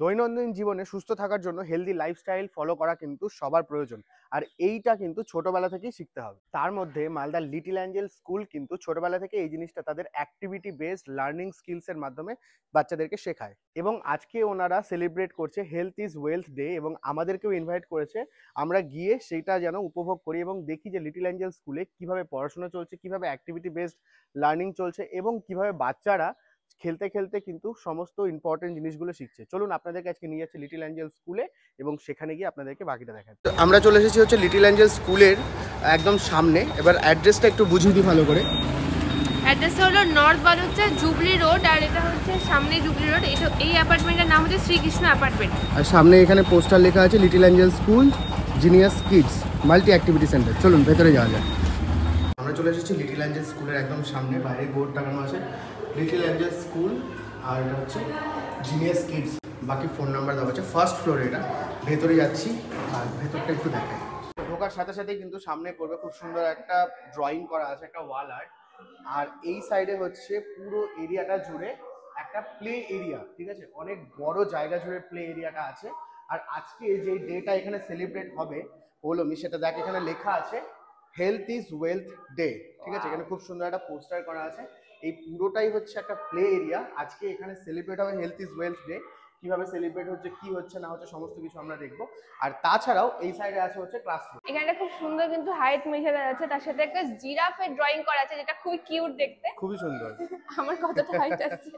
দৈনন্দিন জীবনে সুস্থ থাকার জন্য হেলদি লাইফস্টাইল ফলো করা কিন্তু সবার প্রয়োজন। আর এইটা কিন্তু ছোটবেলা থেকেই শিখতে হবে। তার মধ্যে মালদার লিটল অ্যাঞ্জেল স্কুল কিন্তু ছোটবেলা থেকে এই জিনিসটা তাদের অ্যাক্টিভিটি বেসড লার্নিং স্কিলসের মাধ্যমে বাচ্চাদেরকে শেখায়। এবং আজকে ওনারা সেলিব্রেট করছে হেলথ ইজ ওয়েলথ ডে এবং আমাদেরকেও ইনভাইট করেছে। আমরা গিয়ে সেইটা যেন উপভোগ করি এবং দেখি যে লিটল অ্যাঞ্জেল স্কুলে কিভাবে পড়াশোনা চলছে, কিভাবে অ্যাক্টিভিটি বেসড লার্নিং চলছে এবং কিভাবে বাচ্চারা খেলতে খেলতে কিন্তু সমস্ত ইম্পর্টেন্ট জিনিসগুলো শিখছে। চলুন আপনাদেরকে আজকে নিয়ে যাচ্ছি লিটল অ্যাঞ্জেল স্কুলে এবং সেখানে গিয়ে আপনাদেরকে বাকিটা দেখাচ্ছি। আমরা চলে এসেছি হচ্ছে লিটল অ্যাঞ্জেল স্কুলের একদম সামনে। এবার অ্যাড্রেসটা একটু বুঝিয়ে দিই ভালো করে। অ্যাড্রেস হলো নর্থ বালুচা জুবলি রোড, আর এটা হচ্ছে সামনে জুবলি রোড। এই অ্যাপার্টমেন্টের নাম হচ্ছে শ্রীকৃষ্ণ অ্যাপার্টমেন্ট। আর সামনে এখানে পোস্টার লেখা আছে little angel school genius kids multi activity centre. চলুন ভেতরে যাওয়া যায়। আমরা চলে এসেছি লিটল অ্যাঞ্জেল স্কুলের একদম সামনে। বাইরে বোর্ড টাঙানো আছে লিটল অ্যাঞ্জেল স্কুল, আর এটা হচ্ছে জিনিয়াস কিডস। বাকি ফোন নাম্বার দেওয়া আছে। ফার্স্ট ফ্লোরে এটা। ভেতরে যাচ্ছি আর ভেতরটা একটু দেখাই। ঢোকার সাথে সাথেই কিন্তু সামনে পড়বে খুব সুন্দর একটা ড্রয়িং করা আছে, একটা ওয়াল আর্ট। আর এই সাইডে হচ্ছে পুরো এরিয়াটা জুড়ে একটা প্লে এরিয়া, ঠিক আছে? অনেক বড় জায়গা জুড়ে প্লে এরিয়াটা আছে। আর আজকে যে ডেটা এখানে সেলিব্রেট হবে হলো সেটা দেখ, এখানে লেখা আছে হেলথ ইজ ওয়েলথ ডে, ঠিক আছে? এখানে খুব সুন্দর একটা পোস্টার করা আছে। এই পুরোটাই হচ্ছে একটা প্লে এরিয়া। আজকে এখানে সেলিব্রেট হবে হেলথ ইজ ওয়েলথ ডে। কিভাবে সেলিব্রেট হচ্ছে, কি হচ্ছে না হচ্ছে, সমস্ত কিছু আমরা দেখবো। আর তাছাড়াও এই সাইডে আছে হচ্ছে ক্লাসরুম। এখানে খুব সুন্দর কিন্তু হাইট মেজার আছে, তার সাথে একটা জিরাফের ড্রয়িং করা আছে যেটা খুবই কিউট দেখতে, খুবই সুন্দর। আমার কতটা হাইট আছে।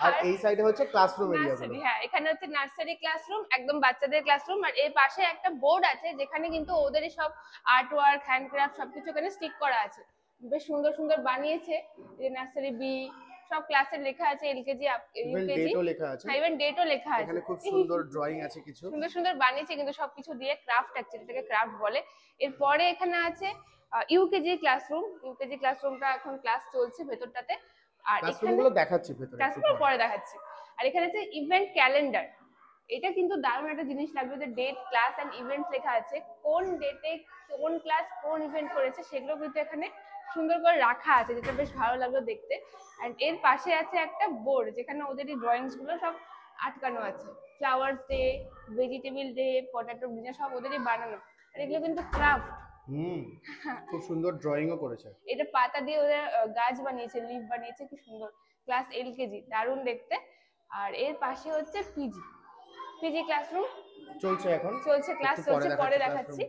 আর এই সাইডে হচ্ছে ক্লাসরুম এরিয়া গুলো। হ্যাঁ, এখানে হচ্ছে নার্সারি ক্লাসরুম, একদম বাচ্চাদের ক্লাসরুম। আর এর পাশে একটা বোর্ড আছে যেখানে কিন্তু ওদেরই সব আর্ট ওয়ার্ক, হ্যান্ডক্রাফট সবকিছু এখানে স্টিক করা আছে। বেশ সুন্দর সুন্দর বানিয়েছে। যে নার্সারি বি সব ক্লাসের লেখা আছে, এলকেজি ইউকেজি, ডেটও লেখা আছে। ইভেন ডেটও লেখা আছে। এখানে খুব সুন্দর ড্রয়িং আছে, কিছু সুন্দর সুন্দর বানিয়েছে কিন্তু সবকিছু দিয়ে ক্রাফট, অ্যাকচুয়ালি এটাকে ক্রাফট বলে। এরপরে এখানে আছে ইউকেজি ক্লাসরুম। ইউকেজি ক্লাসরুমটা এখন ক্লাস চলছে ভেতরটাতে। আর ক্লাসরুমগুলো দেখাচ্ছি ভেতরে, ক্লাসরুম পরে দেখাচ্ছি। আর এখানে আছে ইভেন্ট ক্যালেন্ডার। এটা কিন্তু দারুণ একটা জিনিস লাগবে যে ডেট, ক্লাস এন্ড ইভেন্টস লেখা আছে। কোন ডেটে কোন ক্লাস কোন ইভেন্ট করেছে সেগুলো কিন্তু এখানে সুন্দর করে রাখা আছে, যেটা বেশ ভালো লাগলো দেখতে। এন্ড এর পাশে আছে একটা বোর্ড যেখানে ওদের এই ড্রয়িংস গুলো সব আটকানো আছে। Flowers day, vegetable day, potato dinner সব ওদেরই বানানো। আর এগুলো কিন্তু ক্রাফট। খুব সুন্দর ড্রয়িংও করেছে। এটা পাতা দিয়ে ওদের গাছ বানিয়েছে, লিফ বানিয়েছে, কি সুন্দর। ক্লাস এলকেজি, দারুণ দেখতে। আর এর পাশে হচ্ছে পিজি ক্লাসরুম চলছে, এখন চলছে, ক্লাস চলছে, পরে দেখাচ্ছি।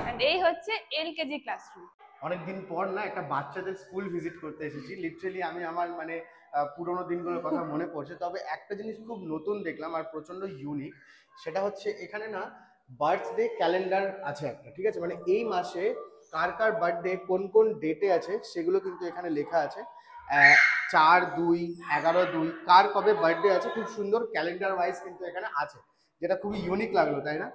এন্ড এই হচ্ছে এলকেজি ক্লাসরুম। অনেকদিন পর না একটা বাচ্চাদের স্কুল ভিজিট করতে এসেছি। লিটারালি আমি আমার মানে পুরোনো দিনগুলোর কথা মনে পড়ছে। তবে একটা জিনিস খুব নতুন দেখলাম আর প্রচন্ড ইউনিক, সেটা হচ্ছে এখানে না বার্থডে ক্যালেন্ডার আছে একটা, ঠিক আছে? মানে এই মাসে কার কার বার্থডে কোন কোন ডেটে আছে সেগুলো কিন্তু এখানে লেখা আছে। 4/2/11/2 কার কবে বার্থডে আছে খুব সুন্দর ক্যালেন্ডার ওয়াইজ কিন্তু এখানে আছে, যেটা খুবই ইউনিক লাগলো, তাই না?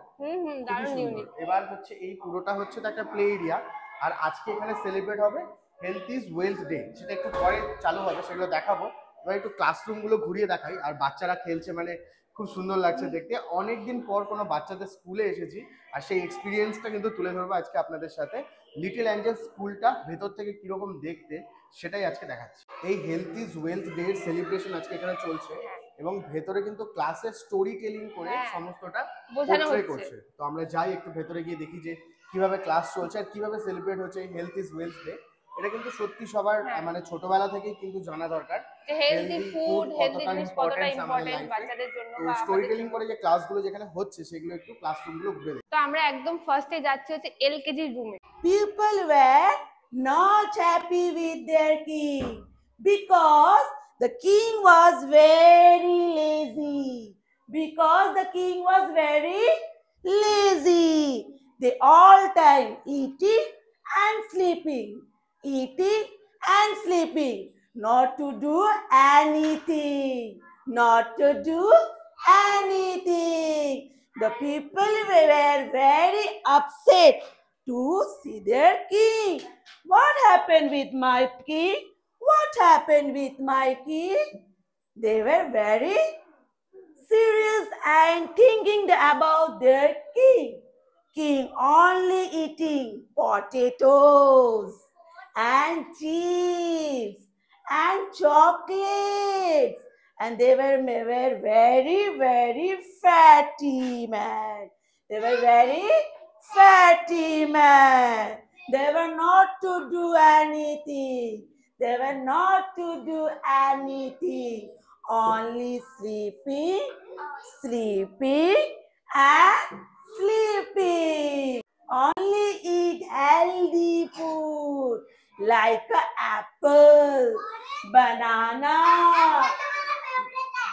দারুণ ইউনিক। এবার হচ্ছে এই পুরোটা হচ্ছে একটা প্লে এরিয়া। আর আজকে এখানে সেলিব্রেট হবে হেলথ ইজ ওয়েলথ ডে, সেটা একটু পরে চালু হবে, সেগুলো দেখাবো। এবার একটু ক্লাসরুম গুলো ঘুরিয়ে দেখাই। আর বাচ্চারা খেলছে, মানে খুব সুন্দর লাগছে দেখতে। অনেকদিন পর কোনো বাচ্চাদের স্কুলে এসেছি আর সেই এক্সপিরিয়েন্সটা কিন্তু তুলে ধরবো আজকে আপনাদের সাথে। লিটল অ্যাঞ্জেল স্কুলটা ভেতর থেকে কিরকম দেখতে সেটাই আজকে দেখাচ্ছি। এই হেলথ ইজ ওয়েলথ ডে এর সেলিব্রেশন আজকে এখানে চলছে এবং ভেতরে কিন্তু ক্লাসে স্টোরি টেলিং করে সমস্তটা পোর্ট্রে করছে। তো আমরা যাই একটু ভেতরে গিয়ে দেখি যে কিভাবে ক্লাস চলছে আর কিভাবে সেলিব্রেট হচ্ছে এই হেলথ ইজ ওয়েলথ ডে। এটা কিন্তু সত্যি সবার মানে ছোটবেলা থেকেই কিন্তু জানা দরকার যে হেলদি ফুড, হেলদি জিনিস কতটা ইম্পর্টেন্ট বাচ্চাদের জন্য। বা স্টোরি টেলিং করে যে ক্লাসগুলো যেখানে হচ্ছে সেগুলো একটু ক্লাসরুমগুলো ঘুরে দেখি। তো আমরা একদম ফার্স্টে যাচ্ছি হচ্ছে এলকেজি রুমে। People were not happy with their king because the king was very lazy. Because the king was very lazy. They all time eating and sleeping. Eating and sleeping. Not to do anything. Not to do anything. The people were very upset to see their king. What happened with my king? What happened with my king? They were very serious and thinking about their king. King only eating potatoes and chips and chocolates and they were very, very fatty man. They were very fatty man. They were not to do anything. They were not to do anything. Only sleeping, sleeping, and sleeping. Only eat healthy food like apple, banana.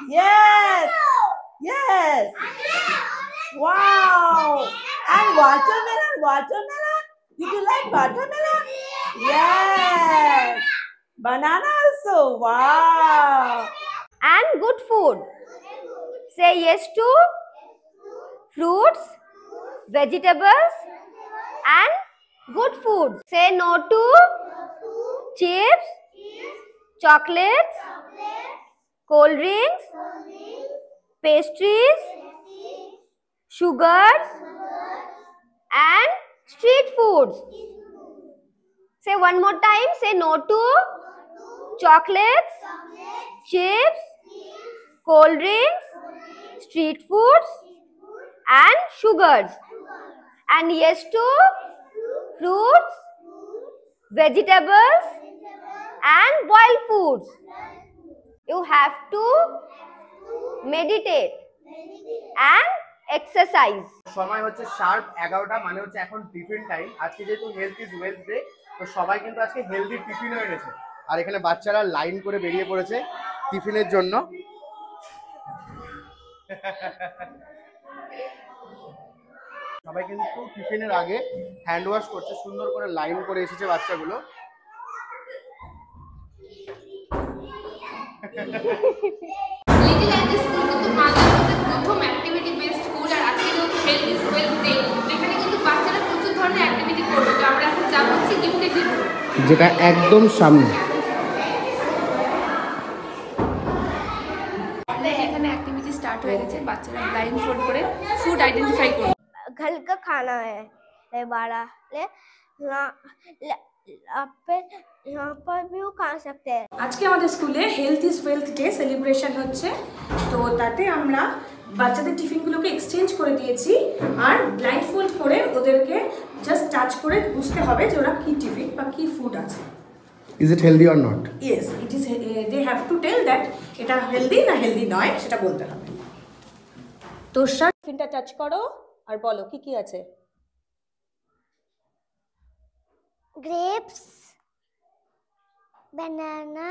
Yes, yes. Wow. And watermelon. Did you like watermelon? Yes. Banana also. Wow. And good food. Say yes to fruits, vegetables, and good food. Say no to chips, chocolates, cold drinks, pastries, sugars, and street foods. Say one more time. Say no to chocolates, chips, cold drinks, street foods, and sugars. And yes to fruits, vegetables, and boiled foods. You have to meditate and exercise. সময় হচ্ছে sharp 11টা, মানে হচ্ছে এখন tiffin time. আজকে যেহেতু health is wealth day, তো সবাই কিন্তু আজকে হেলদি টিফিনও এনেছে। আর এখানে বাচ্চারা লাইন করে বেরিয়ে পড়েছে টিফিনের জন্য। সবাই কিন্তু টিফিনের আগে হ্যান্ড ওয়াশ করছে, সুন্দর করে লাইন করে এসেছে বাচ্চাগুলো। লিটল অ্যাঞ্জেল স্কুল কিন্তু মালদার মধ্যে প্রথম অ্যাক্টিভিটি বেসড স্কুল, আর আজকে যেহেতু হেলথ ইজ ওয়েলথ ডে, এখানে কিন্তু বাচ্চারা প্রচুর ধরনের অ্যাক্টিভিটি করবে। তো আমরা এখন যাবো হচ্ছে গিফটে জিরো, যেটা একদম সামনে। এখানে অ্যাক্টিভিটি স্টার্ট হয়ে গেছে। বাচ্চারা ব্লাইন্ড ফোল্ড করে ফুড আইডেন্টিফাই করবে। घर का खाना है बड़ा यहाँ पर भी वो खा सकते हैं। আজকে আমাদের স্কুলে health is wealth day celebration হচ্ছে, তো তাতে আমরা বাচ্চাদের টিফিনগুলোকে এক্সচেঞ্জ করে দিয়েছি, আর ব্লাইন্ড ফোল্ড করে ওদেরকে জাস্ট টাচ করে বুঝতে হবে যে ওরা কি টিফিন বা কি ফুড আছে। Is it healthy or not? Yes, it is, they have to tell that এটা হেলদি না হেলদি নয়, সেটা বলতে হবে। তোষা টিফিনটা টাচ করো আর বলো কি কি আছে। Grapes, banana,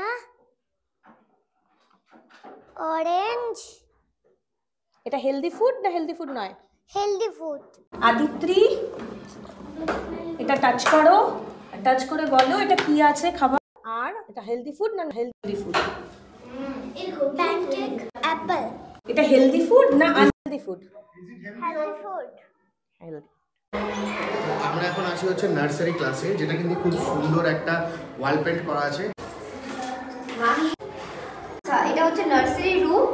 orange. এটা হেলদি ফুড না হেলদি ফুড নয়? Healthy food. আদিত্রি এটা টাচ করো, টাচ করে বলো এটা কি আছে খাবার, আর এটা হেলদি ফুড না হেলদি ফুড? Pancake, Apple. এটা হেলদি ফুড না unhealthy food? Healthy food. Healthy. আমরা এখন আছি হচ্ছে নার্সারি ক্লাসে, যেটা কিন্তু খুব সুন্দর একটা ওয়াল পেন্ট করা আছে। এটা হচ্ছে নার্সারি রুম।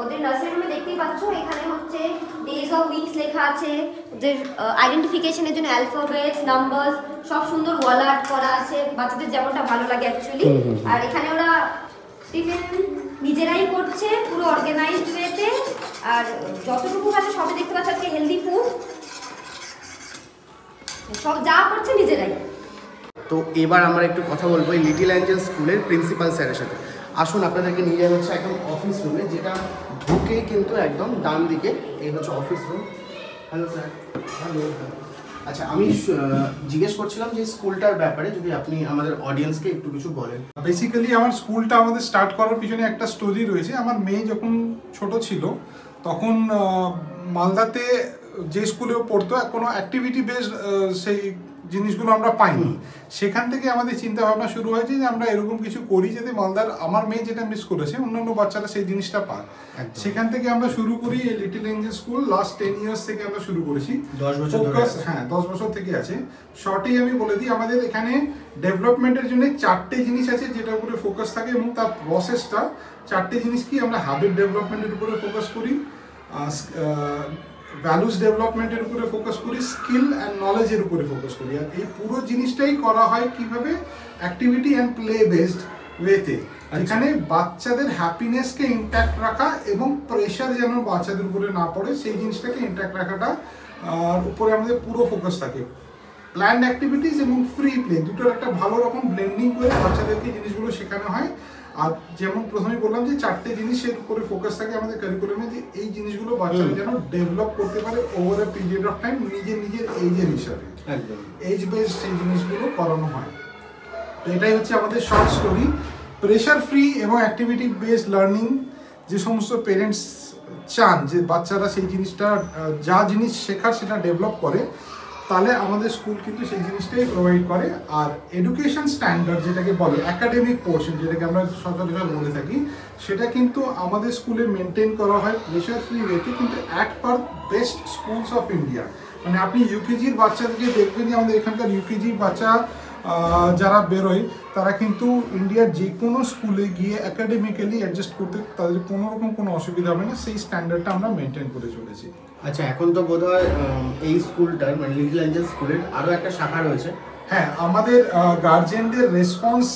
ওদের নার্সারি রুমে দেখতেই পাচ্ছ এখানে হচ্ছে ডেজ অফ উইকস লেখা আছে, ওদের আইডেন্টিফিকেশনের জন্য অ্যালফাবেটস, নাম্বারস সব সুন্দর ওয়াল আর্ট করা আছে, বাচ্চাদের যেমনটা ভালো লাগে অ্যাকচুয়ালি। আর এখানে ওরা টিফিন নিজেরাই করছে পুরো অর্গানাইজড ওয়েতে, আর যতটুকু আছে সবই দেখতে পাচ্ছ আজকে হেলদি ফুড, সব যা করছে নিজেরাই। তো এবার আমরা একটু কথা বলবো এই লিটল অ্যাঞ্জেল স্কুলের প্রিন্সিপাল স্যারের সাথে। আসুন আপনাদেরকে নিয়ে যাওয়া হচ্ছে একদম অফিস রুমে, যেটা ঢুকেই কিন্তু একদম ডান দিকে এই হচ্ছে office room. Hello sir. Hello. আচ্ছা, আমি জিজ্ঞেস করছিলাম যে স্কুলটার ব্যাপারে যদি আপনি আমাদের অডিয়েন্সকে একটু কিছু বলেন। বেসিক্যালি আমার স্কুলটা আমাদের স্টার্ট করার পিছনে একটা স্টোরি রয়েছে। আমার মেয়ে যখন ছোট ছিল তখন মালদাতে যে স্কুলে পড়তো কোনো অ্যাক্টিভিটি বেসড সেই জিনিসগুলো আমরা পাইনি। সেখান থেকে আমাদের চিন্তা ভাবনা শুরু হয়েছে যে আমরা এরকম কিছু করি যাতে মালদার আমার মেয়ে যেটা মিস করেছে অন্যান্য বাচ্চারা সেই জিনিসটা পায়। সেখান থেকে আমরা শুরু করি এই little Angel school. Last 10 years থেকে আমরা শুরু করেছি। 10 বছর ধরে। হ্যাঁ, 10 বছর থেকে আছে। শর্টেই আমি বলে দিই, আমাদের এখানে ডেভেলপমেন্টের জন্য 4টে জিনিস আছে যেটার উপরে ফোকাস থাকে, এবং তার প্রসেসটা 4টে জিনিস কি, আমরা হ্যাবিট ডেভেলপমেন্টের উপরে ফোকাস করি, ভ্যালুস ডেভেলপমেন্টের উপরে ফোকাস করি, স্কিল অ্যান্ড নলেজের উপরে ফোকাস করি। আর এই পুরো জিনিসটাই করা হয় কিভাবে, অ্যাক্টিভিটি অ্যান্ড প্লে বেসড ওয়েতে। এখানে বাচ্চাদের হ্যাপিনেসকে ইন্ট্যাক্ট রাখা এবং প্রেশার যেন বাচ্চাদের উপরে না পড়ে সেই জিনিসটাকে ইন্ট্যাক্ট রাখাটা উপরে আমাদের পুরো ফোকাস থাকে। প্ল্যান্ড অ্যাক্টিভিটিস এবং ফ্রি প্লে দুটোর একটা ভালো রকম ব্লেন্ডিং করে বাচ্চাদেরকে জিনিসগুলো শেখানো হয়। আর যেমন প্রথমেই বললাম যে 4টে জিনিসের উপরে ফোকাস থাকে আমাদের কারিকুলামে, যে এই জিনিসগুলো বাচ্চারা যেন ডেভেলপ করতে পারে over a period of time নিজের এইজের হিসাবে, একদম এজ বেসড সেই জিনিসগুলো করানো হয়। তো এটাই হচ্ছে আমাদের শর্ট স্টোরি। প্রেশার ফ্রি এবং অ্যাক্টিভিটি বেসড লার্নিং যে সমস্ত পেরেন্টস চান যে বাচ্চারা সেই জিনিসটা যা জিনিস শেখার সেটা ডেভেলপ করে, তাহলে আমাদের স্কুল কিন্তু সেই জিনিসটাই প্রোভাইড করে। আর এডুকেশন স্ট্যান্ডার্ড যেটাকে বলে একাডেমিক পোর্শন, যেটাকে আমরা সচরাচর বলে থাকি, সেটা কিন্তু আমাদের স্কুলে মেনটেন করা হয় প্রেশার ফ্রি ওয়েতে, কিন্তু at per best schools of India. মানে আপনি ইউকেজির বাচ্চাদেরকে দেখবেন যে আমাদের এখানকার ইউকেজির বাচ্চা যারা বেরোয় তারা কিন্তু ইন্ডিয়ার যে কোনো স্কুলে গিয়ে একাডেমিক্যালি অ্যাডজাস্ট করতে তাদের কোনো রকম কোনো অসুবিধা হবে না, সেই স্ট্যান্ডার্ডটা আমরা মেনটেন করে চলেছি। আচ্ছা, এখন তো বোধহয় এই স্কুলটার মানে লিটল এঞ্জেল স্কুলের আরও একটা শাখা রয়েছে। হ্যাঁ, আমাদের গার্জেনদের রেসপন্স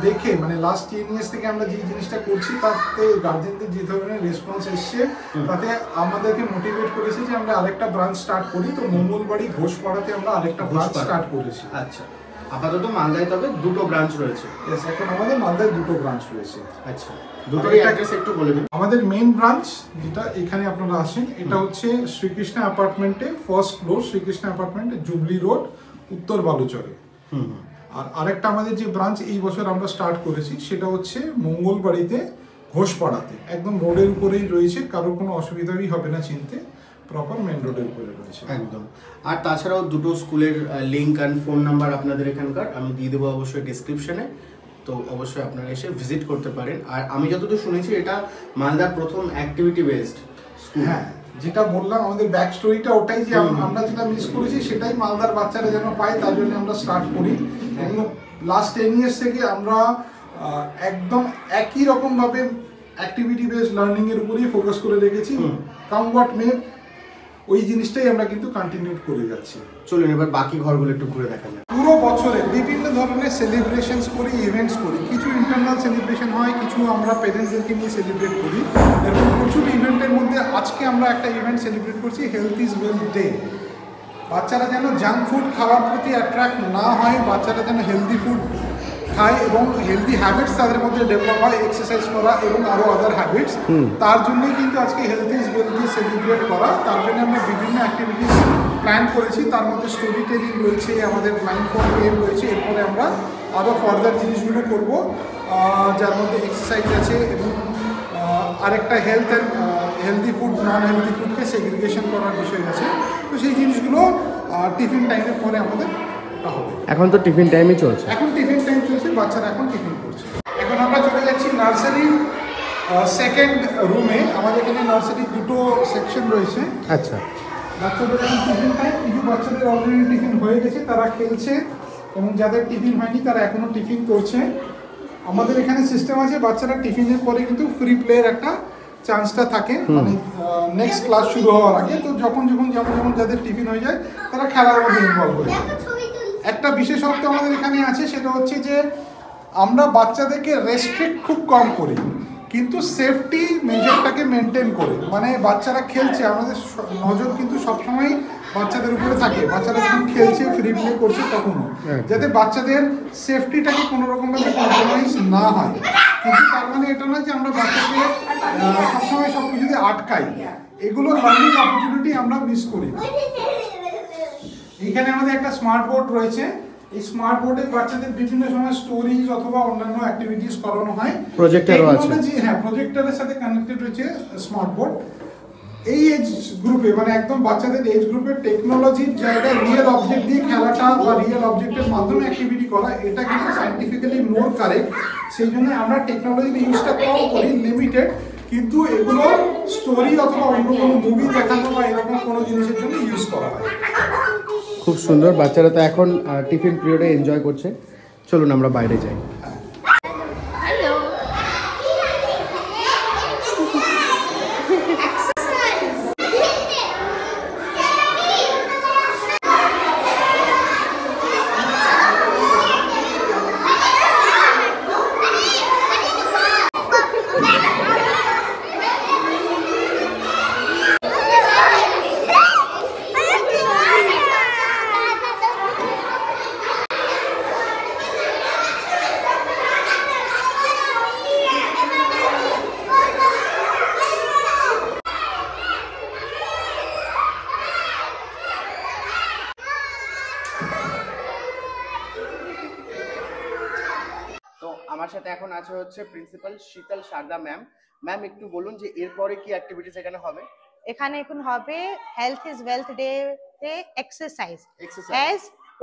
দেখে মানে লাস্ট 10 ইয়ার্স থেকে আমরা যে জিনিসটা করছি তাতে গার্জেনদের যে ধরনের রেসপন্স এসছে তাতে আমাদেরকে মোটিভেট করেছে যে আমরা আরেকটা ব্রাঞ্চ স্টার্ট করি। তো মঙ্গলবাড়ি ঘোষপাড়াতে আমরা আরেকটা ব্রাঞ্চ স্টার্ট করেছি। আচ্ছা, আপাতত মালদায় তবে 2টো ব্রাঞ্চ রয়েছে। এখন আমাদের মালদায় 2টো ব্রাঞ্চ রয়েছে। আচ্ছা, দুটোর অ্যাড্রেস একটু বলে দিন। আমাদের মেইন ব্রাঞ্চ যেটা এখানে আপনারা আসেন, এটা হচ্ছে শ্রীকৃষ্ণ অ্যাপার্টমেন্টে ফার্স্ট ফ্লোর, শ্রীকৃষ্ণ অ্যাপার্টমেন্টে জুবলি রোড, উত্তর বালুচরে। আর আরেকটা আমাদের যে ব্রাঞ্চ এই বছর আমরা স্টার্ট করেছি সেটা হচ্ছে মঙ্গলবাড়িতে ঘোষপাড়াতে, একদম রোডের উপরেই রয়েছে, কারোর কোনো অসুবিধাই হবে না চিনতে, প্রপার মেন রোডের উপরে রয়েছে একদম। আর তাছাড়াও দুটো স্কুলের লিঙ্ক অ্যান্ড ফোন নাম্বার আপনাদের এখানকার আমি দিয়ে দেবো অবশ্যই ডিসক্রিপশনে, তো অবশ্যই আপনারা এসে ভিজিট করতে পারেন। আর আমি যতদূর শুনেছি এটা মালদার প্রথম অ্যাক্টিভিটি বেসড স্কুল। হ্যাঁ, যেটা বললাম আমাদের ব্যাক স্টোরিটা ওটাই, যে আমরা যেটা মিস করেছি সেটাই মালদার বাচ্চারা যেন পায়, তার জন্য আমরা স্টার্ট করি। এবং লাস্ট 10 ইয়ার্স থেকে আমরা একদম একই রকমভাবে অ্যাক্টিভিটি বেসড লার্নিংয়ের উপরেই ফোকাস করে রেখেছি। কাম হোয়াট মে, ওই জিনিসটাই আমরা কিন্তু কন্টিনিউ করে যাচ্ছি। চলুন এবার বাকি ঘরগুলো একটু ঘুরে দেখা যায়। পুরো বছরে বিভিন্ন ধরনের সেলিব্রেশনস করি, ইভেন্টস করি, কিছু ইন্টারনাল সেলিব্রেশন হয়, কিছু আমরা পেরেন্টসদেরকে নিয়ে সেলিব্রেট করি। এরকম প্রচুর ইভেন্টের মধ্যে আজকে আমরা একটা ইভেন্ট সেলিব্রেট করছি, হেলথ ইজ ওয়েলথ ডে। বাচ্চারা যেন জাঙ্ক ফুড খাওয়ার প্রতি অ্যাট্রাক্ট না হয়, বাচ্চারা যেন হেলদি ফুড খায় এবং হেলদি হ্যাবিটস তাদের মধ্যে ডেভেলপ হয়, এক্সারসাইজ করা এবং আরও আদার হ্যাবিটস। তার জন্যই কিন্তু আজকে health is wealth day celebrate করা। তার জন্য আমরা বিভিন্ন অ্যাক্টিভিটিস প্ল্যান করেছি, তার মধ্যে স্টোরি টেলিং রয়েছে, আমাদের ব্লাইন্ড ফোন গেম রয়েছে, এরপরে আমরা আরও ফার্দার জিনিসগুলো করব, যার মধ্যে এক্সারসাইজ আছে এবং আরেকটা health and healthy food non healthy ফুডকে সেগ্রিগেশন করার বিষয় আছে। তো সেই জিনিসগুলো টিফিন টাইমের পরে আমাদের হবে। এখন তো টিফিন টাইমই চলছে। এখন টিফিন টাইম চলছে, বাচ্চারা এখন টিফিন করছে। এখন আমরা চলে যাচ্ছি নার্সারির সেকেন্ড রুমে। আমাদের এখানে নার্সারির 2টো সেকশন রয়েছে। আচ্ছা, বাচ্চাদের এখন টিফিন টাইম, কিছু বাচ্চাদের অলরেডি টিফিন হয়ে গেছে, তারা খেলছে, এবং যাদের টিফিন হয়নি তারা এখনও টিফিন করছে। আমাদের এখানে সিস্টেম আছে, বাচ্চারা টিফিনের পরে কিন্তু ফ্রি প্লের একটা চান্সটা থাকে, মানে নেক্সট ক্লাস শুরু হওয়ার আগে। তো যখন যাদের টিফিন হয়ে যায় তারা খেলার মধ্যে ইনভলভ হয়ে যায়। একটা বিশেষত্ব আমাদের এখানে আছে, সেটা হচ্ছে যে আমরা বাচ্চাদেরকে রেস্ট্রিক্ট খুব কম করি, কিন্তু সেফটি মেজারটাকে মেনটেন করে। মানে বাচ্চারা খেলছে, আমাদের নজর কিন্তু সবসময় বাচ্চাদের উপরে থাকে। বাচ্চারা যখন খেলছে, ফ্রি প্লে করছে, তখনও যাতে বাচ্চাদের সেফটিটাকে কোনো রকমভাবে কম্প্রোমাইজ না হয়। কিন্তু তার মানে এটা নয় যে আমরা বাচ্চাকে সবসময় সব কিছুতে আটকাই। এগুলো লার্নিং অপরচুনিটি আমরা মিস করি। এখানে আমাদের একটা স্মার্ট বোর্ড রয়েছে। এই স্মার্ট বোর্ডে বাচ্চাদের বিভিন্ন সময় স্টোরিজ অথবা অন্যান্য অ্যাক্টিভিটিস করানো হয়। প্রজেক্টরও আছে। হ্যাঁ, প্রজেক্টরের সাথে কানেক্টেড রয়েছে স্মার্ট বোর্ড। এই এজ গ্রুপে, মানে একদম বাচ্চাদের এজ গ্রুপে টেকনোলজির জায়গায় রিয়েল অবজেক্ট দিয়ে খেলাটা বা রিয়েল অবজেক্টের মাধ্যমে অ্যাক্টিভিটি করা, এটা কিন্তু সায়েন্টিফিক্যালি মোর কারেক্ট। সেই জন্য আমরা টেকনোলজির ইউজটা কম করি, লিমিটেড, কিন্তু এগুলো স্টোরি অথবা অন্য কোনো মুভি দেখানো বা এরকম কোনো জিনিসের জন্য ইউজ করা হয়। খুব সুন্দর, বাচ্চারা তো এখন টিফিন পিরিয়ডে এনজয় করছে। চলুন আমরা বাইরে যাই। হ্যালো, আমার সাথে এখন আছে হচ্ছে প্রিন্সিপাল শীতল শারদা ম্যাম। ম্যাম একটু বলুন যে এরপরে কি অ্যাক্টিভিটিস এখানে হবে? এখানে এখন হবে হেলথ ইজ ওয়েলথ ডে তে exercise, Exercise. as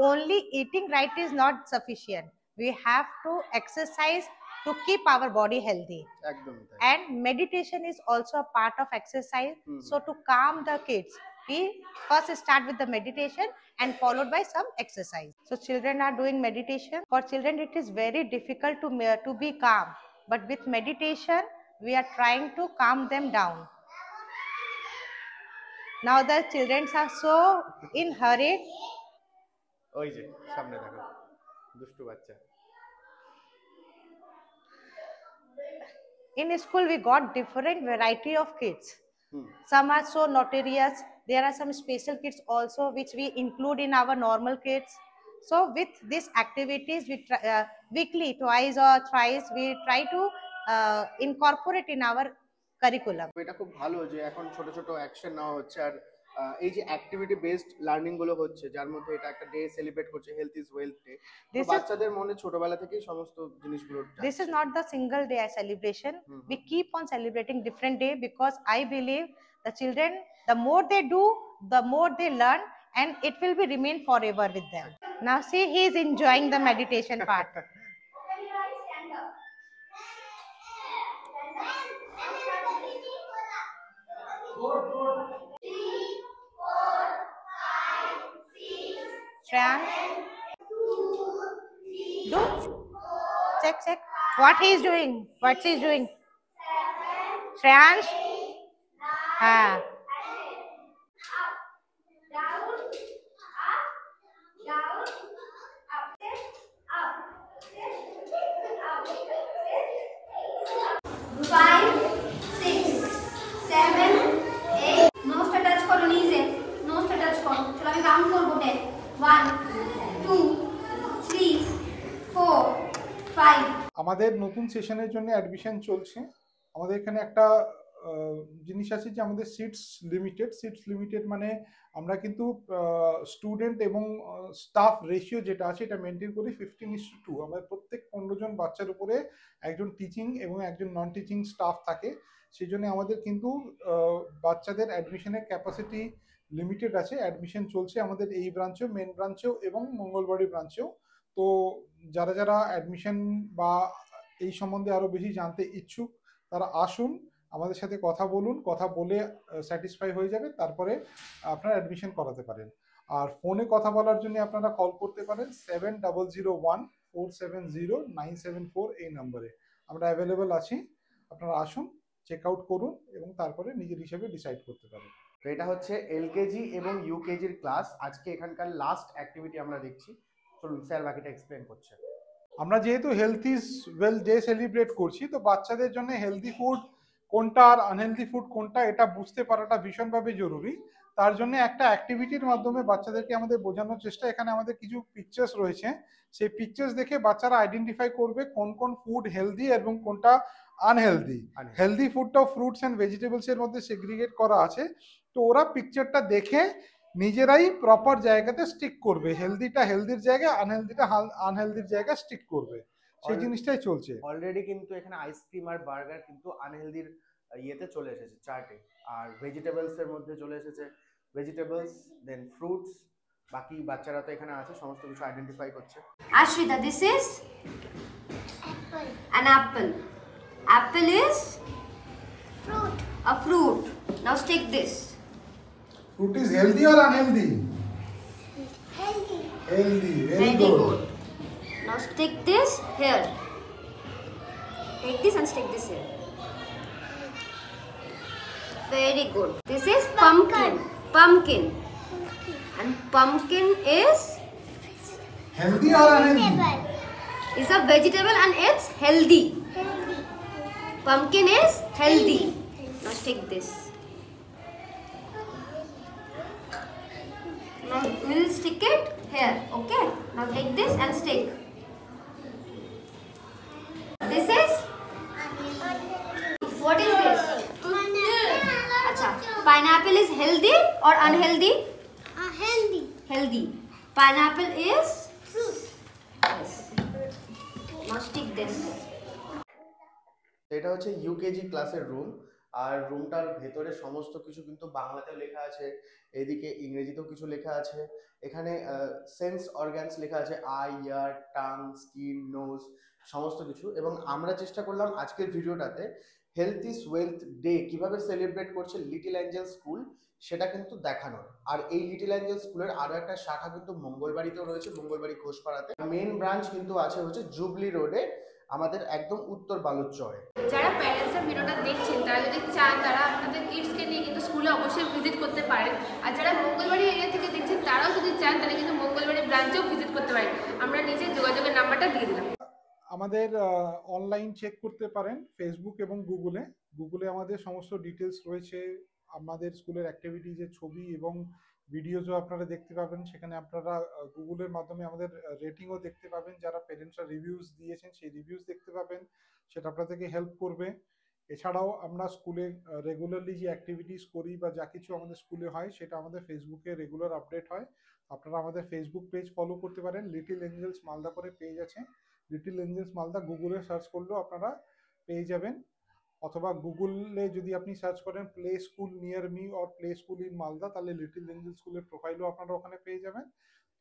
only eating right is not sufficient, we have to exercise to keep our body healthy, একদমই তাই। and meditation is also a part of exercise. So to calm the kids, we first start with the meditation and followed by some exercise. So children are doing meditation. For children it is very difficult to be calm, but with meditation we are trying to calm them down. Now the children are so in hurry. ওই যে সামনে দেখো দুষ্টু বাচ্চা। In school we got different variety of kids. Some are so notorious. There are some special kids also which we include in our normal kids. So with these activities we weekly twice or thrice we try to incorporate in our curriculum. এটা খুব ভালো যে এখন ছোট ছোট action নেওয়া হচ্ছে, আর এই যে অ্যাক্টিভিটি বেসড লার্নিং গুলো হচ্ছে, যার মধ্যে এটা একটা ডে সেলিব্রেট করছে হেলথ ইজ ওয়েলথ ডে। বাচ্চাদের মনে ছোটবেলা থেকেই সমস্ত জিনিসগুলো। This is not the single day celebration. We keep on celebrating different day because I believe the children, the more they do, the more they learn, and it will be remain forever with them. Now see, he is enjoying the meditation part. Shreyansh, do check what he is doing. What he is doing? Shreyansh, আমাদের নতুন সেশনের জন্য admission চলছে। আমাদের এখানে একটা জিনিস আছে যে আমাদের সিটস লিমিটেড মানে আমরা কিন্তু স্টুডেন্ট এবং স্টাফ রেশিও যেটা আছে এটা মেনটেন করি 15:2। আমাদের প্রত্যেক 15 জন বাচ্চার উপরে একজন টিচিং এবং একজন নন টিচিং স্টাফ থাকে। সেই জন্য আমাদের কিন্তু বাচ্চাদের অ্যাডমিশনের ক্যাপাসিটি লিমিটেড আছে। অ্যাডমিশন চলছে আমাদের এই ব্রাঞ্চেও, মেন ব্রাঞ্চেও এবং মঙ্গলবাড়ি ব্রাঞ্চেও। তো যারা যারা অ্যাডমিশন বা এই সম্বন্ধে আরো বেশি জানতে ইচ্ছুক তারা আসুন, আমাদের সাথে কথা বলুন, কথা বলে স্যাটিসফাই হয়ে যাবে, তারপরে আপনারা অ্যাডমিশন করাতে পারেন। আর ফোনে কথা বলার জন্য আপনারা কল করতে পারেন 7001470974 এই নম্বরে। আমরা অ্যাভেলেবেল আছি, আপনারা আসুন, চেক আউট করুন এবং তারপরে নিজের হিসেবে ডিসাইড করতে পারেন। তো এটা হচ্ছে এলকেজি এবং ইউকেজির ক্লাস। আজকে এখানকার লাস্ট অ্যাক্টিভিটি আমরা দেখছি, চলুন স্যার বাকিটা এক্সপ্লেন করছে। আমরা যেহেতু health is wealth day celebrate করছি, তো বাচ্চাদের জন্য হেলদি ফুড কোনটা আর আনহেলদি ফুড কোনটা এটা বুঝতে পারাটা ভীষণভাবে জরুরি। তার জন্য একটা অ্যাক্টিভিটির মাধ্যমে বাচ্চাদেরকে আমাদের বোঝানোর চেষ্টা। এখানে আমাদের কিছু পিকচার্স রয়েছে, সেই পিকচার্স দেখে বাচ্চারা আইডেন্টিফাই করবে কোন কোন ফুড হেলদি এবং কোনটা আনহেলদি। হেলদি ফুডটাও ফ্রুটস অ্যান্ড ভেজিটেবলস এর মধ্যে সেগ্রিগেট করা আছে। তো ওরা পিকচারটা দেখে নিজেরাই প্রপার জায়গাতে স্টিক করবে, হেলদিটা হেলদির জায়গায়, আনহেলদিটা আনহেলদির জায়গায় স্টিক করবে, সেই জিনিসটাই চলছে। অলরেডি কিন্তু এখানে আইসক্রিম আর বার্গার কিন্তু আনহেলদির ইয়েতে চলে এসেছে চার্টে, আর ভেজিটেবলস এর মধ্যে চলে এসেছে ভেজিটেবলস, দেন ফ্রুটস। বাকি বাচ্চারা তো এখানে আছে, সমস্ত কিছু আইডেন্টিফাই করছে। Ashrita, this is an apple. Apple is fruit. A fruit. Now stick this. Fruit is healthy or unhealthy? Healthy. Healthy. Very good. Now stick this here. Take this and stick this here. Very good. This is pumpkin. Pumpkin. And pumpkin is Healthy or unhealthy? Is a vegetable and it's healthy. Pumpkin is healthy. Now stick this. Now we'll stick it here. Okay. Now take this and stick. This is what is this? Acha. Pineapple is healthy or unhealthy? Healthy. Healthy. Pineapple is Fruit. yes. Now stick this. এটা হচ্ছে UKG ক্লাসের room, আর রুমটার ভেতরে সমস্ত কিছু কিন্তু বাংলাতেও লেখা আছে, এদিকে ইংরেজিতেও কিছু লেখা আছে। এখানে সেন্স অর্গানস লেখা আছে, eye, ear, tongue, skin, nose, সমস্ত কিছু। এবং আমরা চেষ্টা করলাম আজকের ভিডিওটাতে হেলথ ইজ ওয়েলথ ডে কিভাবে সেলিব্রেট করছে লিটল অ্যাঞ্জেল স্কুল সেটা কিন্তু দেখানোর। আর এই লিটল অ্যাঞ্জেল স্কুলের আরো একটা শাখা কিন্তু মঙ্গলবাড়িতেও রয়েছে, মঙ্গলবাড়ি ঘোষপাড়াতে। মেন ব্রাঞ্চ কিন্তু আছে হচ্ছে জুবলি রোডে, আমাদের একদম উত্তর বালুচরে। যারা প্যারেন্টসরা ভিডিওটা দেখছেন তারা যদি চান তারা আপনাদের কিডসকে নিয়ে কিন্তু স্কুলে অবশ্যই ভিজিট করতে পারেন। আর যারা মঙ্গলবাড়ি এরিয়া থেকে দেখছেন তারাও যদি চান তাহলে কিন্তু মঙ্গলবাড়ি ব্রাঞ্চেও ভিজিট করতে পারেন। আমরা নিজের যোগাযোগের নাম্বারটা দিয়ে দিলাম। আমাদের অনলাইন চেক করতে পারেন ফেসবুক এবং গুগলে। গুগলে আমাদের সমস্ত ডিটেলস রয়েছে, আমাদের স্কুলের অ্যাক্টিভিটিজের ছবি এবং ভিডিওজও আপনারা দেখতে পাবেন। সেখানে আপনারা গুগলের মাধ্যমে আমাদের রেটিংও দেখতে পাবেন, যারা পেরেন্টসরা রিভিউজ দিয়েছেন সেই রিভিউজ দেখতে পাবেন, সেটা আপনাদেরকে হেল্প করবে। এছাড়াও আমরা স্কুলে রেগুলারলি যে অ্যাক্টিভিটিস করি বা যা কিছু আমাদের স্কুলে হয় সেটা আমাদের ফেসবুকে রেগুলার আপডেট হয়। আপনারা আমাদের ফেসবুক পেজ ফলো করতে পারেন, লিটল এঞ্জেলস মালদা করে পেজ আছে, লিটল এঞ্জেলস মালদা গুগলে সার্চ করলেও আপনারা পেয়ে যাবেন। অথবা গুগলে যদি আপনি সার্চ করেন play school near me or play school in Malda, তাহলে লিটল এঞ্জেল স্কুলের প্রোফাইলও আপনারা ওখানে পেয়ে যাবেন।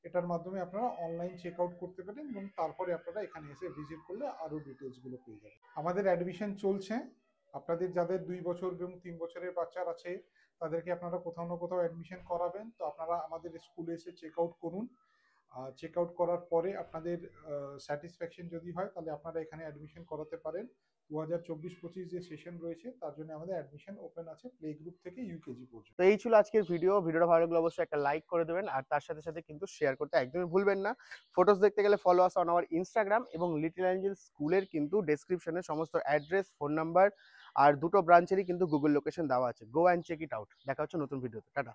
এটার মাধ্যমে আপনারা অনলাইন চেক আউট করতে পারেন এবং তারপরে আপনারা এখানে এসে ভিজিট করলে আরও ডিটেলসগুলো পেয়ে যাবেন। আমাদের অ্যাডমিশন চলছে, আপনাদের যাদের 2 বছর এবং 3 বছরের বাচ্চার আছে তাদেরকে আপনারা কোথাও না কোথাও অ্যাডমিশন করাবেন, তো আপনারা আমাদের স্কুলে এসে চেক আউট করুন। চেক আউট করার পরে আপনাদের স্যাটিসফ্যাকশন যদি হয় তাহলে আপনারা এখানে অ্যাডমিশন করাতে পারেন। 2024-25 যে সেশন রয়েছে তার জন্য আমাদের অ্যাডমিশন ওপেন আছে প্লে গ্রুপ থেকে ইউকেজি পর্যন্ত। তো এই ছিল আজকের ভিডিওটা ভালো লাগলে অবশ্যই একটা লাইক করে দেবেন, আর তার সাথে সাথে কিন্তু শেয়ার করতে একদমই ভুলবেন না। ফটোস দেখতে গেলে follow us on our Instagram, এবং লিটল অ্যাঞ্জেল স্কুলের কিন্তু ডেসক্রিপশনে সমস্ত অ্যাড্রেস, ফোন নাম্বার আর দুটো ব্রাঞ্চেরই কিন্তু গুগল লোকেশন দেওয়া আছে। Go and check it out. দেখা হচ্ছে নতুন ভিডিওতে। টাটা।